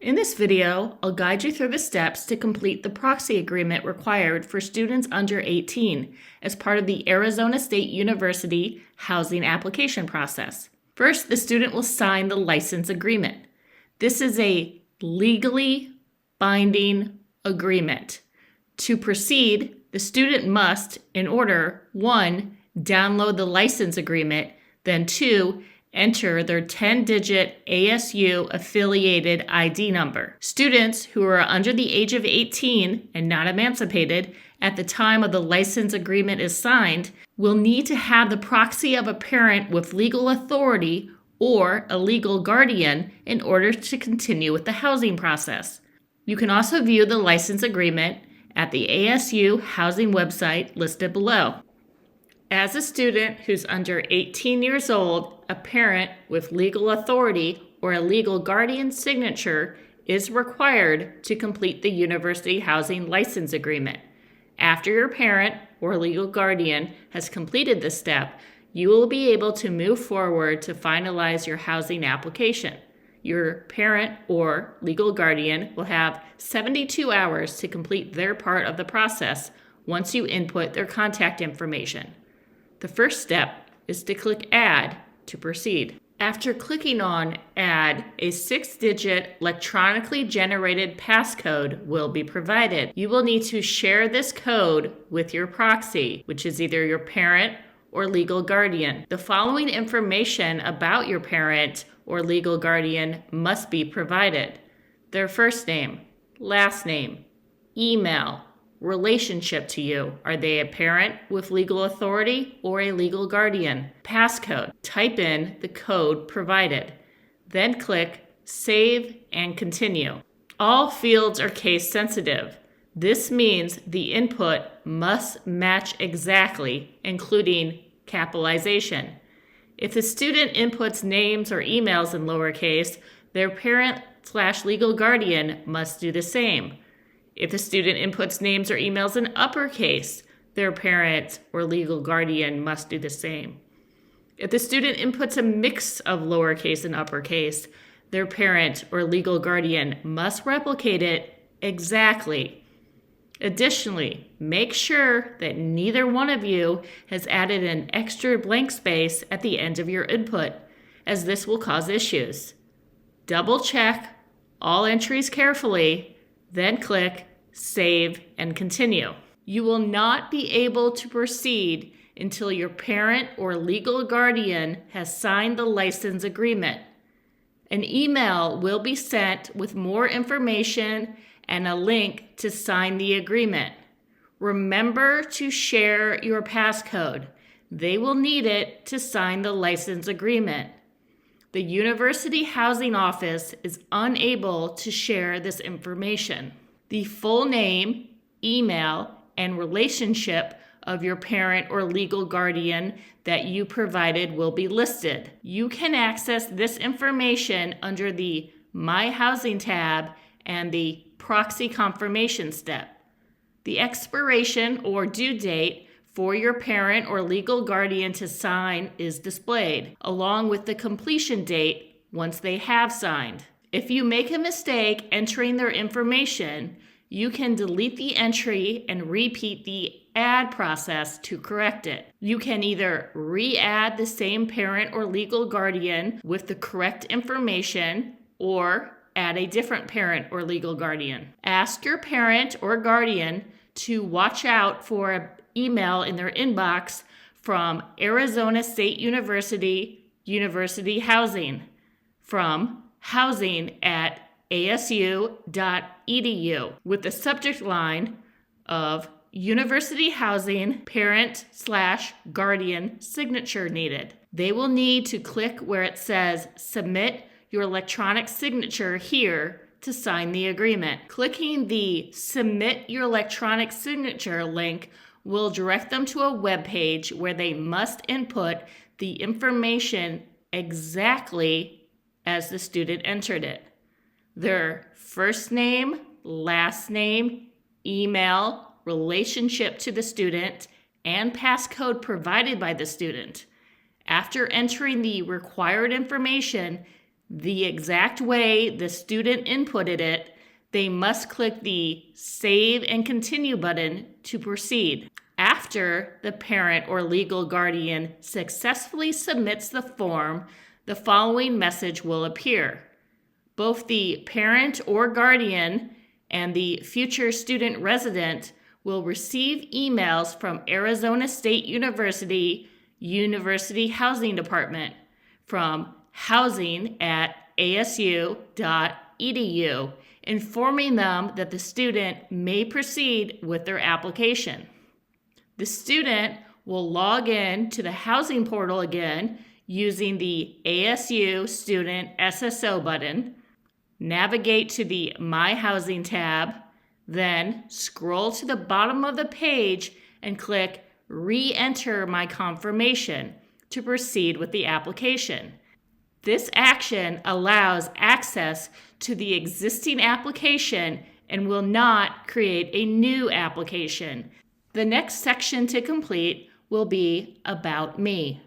In this video, I'll guide you through the steps to complete the proxy agreement required for students under 18 as part of the Arizona State University housing application process. First, the student will sign the license agreement. This is a legally binding agreement. To proceed, the student must, in order, 1, download the license agreement, then 2, enter their 10-digit ASU affiliated ID number. Students who are under the age of 18 and not emancipated at the time of the license agreement is signed will need to have the proxy of a parent with legal authority or a legal guardian in order to continue with the housing process. You can also view the license agreement at the ASU housing website listed below. As a student who's under 18 years old, a parent with legal authority or a legal guardian signature is required to complete the university housing license agreement. After your parent or legal guardian has completed this step, you will be able to move forward to finalize your housing application. Your parent or legal guardian will have 72 hours to complete their part of the process once you input their contact information. The first step is to click Add to proceed. After clicking on Add, a 6-digit electronically generated passcode will be provided. You will need to share this code with your proxy, which is either your parent or legal guardian. The following information about your parent or legal guardian must be provided: their first name, last name, email, relationship to you. Are they a parent with legal authority or a legal guardian? Passcode. Type in the code provided. Then click Save and Continue. All fields are case sensitive. This means the input must match exactly, including capitalization. If the student inputs names or emails in lowercase, their parent/legal guardian must do the same. If the student inputs names or emails in uppercase, their parent or legal guardian must do the same. If the student inputs a mix of lowercase and uppercase, their parent or legal guardian must replicate it exactly. Additionally, make sure that neither one of you has added an extra blank space at the end of your input, as this will cause issues. Double check all entries carefully, then click Save and Continue. You will not be able to proceed until your parent or legal guardian has signed the license agreement. An email will be sent with more information and a link to sign the agreement. Remember to share your passcode. They will need it to sign the license agreement. The University Housing Office is unable to share this information. The full name, email, and relationship of your parent or legal guardian that you provided will be listed. You can access this information under the My Housing tab and the Proxy Confirmation step. The expiration or due date for your parent or legal guardian to sign is displayed, along with the completion date once they have signed. If you make a mistake entering their information, you can delete the entry and repeat the add process to correct it. You can either re-add the same parent or legal guardian with the correct information or add a different parent or legal guardian. Ask your parent or guardian to watch out for an email in their inbox from Arizona State University Housing from housing@asu.edu with the subject line of University Housing Parent/Guardian Signature Needed. They will need to click where it says Submit your electronic signature here to sign the agreement. Clicking the Submit Your Electronic Signature link will direct them to a web page where they must input the information exactly as the student entered it. Their first name, last name, email, relationship to the student, and passcode provided by the student. After entering the required information, the exact way the student inputted it, they must click the Save and Continue button to proceed. After the parent or legal guardian successfully submits the form, the following message will appear. Both the parent or guardian and the future student resident will receive emails from Arizona State University Housing Department from housing@asu.edu, informing them that the student may proceed with their application. The student will log in to the housing portal again using the ASU Student SSO button, navigate to the My Housing tab, then scroll to the bottom of the page and click Re-enter my confirmation to proceed with the application. This action allows access to the existing application and will not create a new application. The next section to complete will be About Me.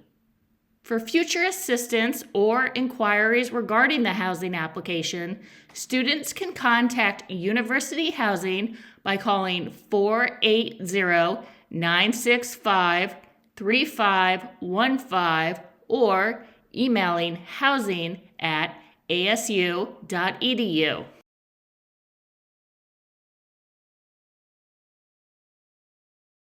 For future assistance or inquiries regarding the housing application, students can contact University Housing by calling 480-965-3515 or emailing housing@asu.edu.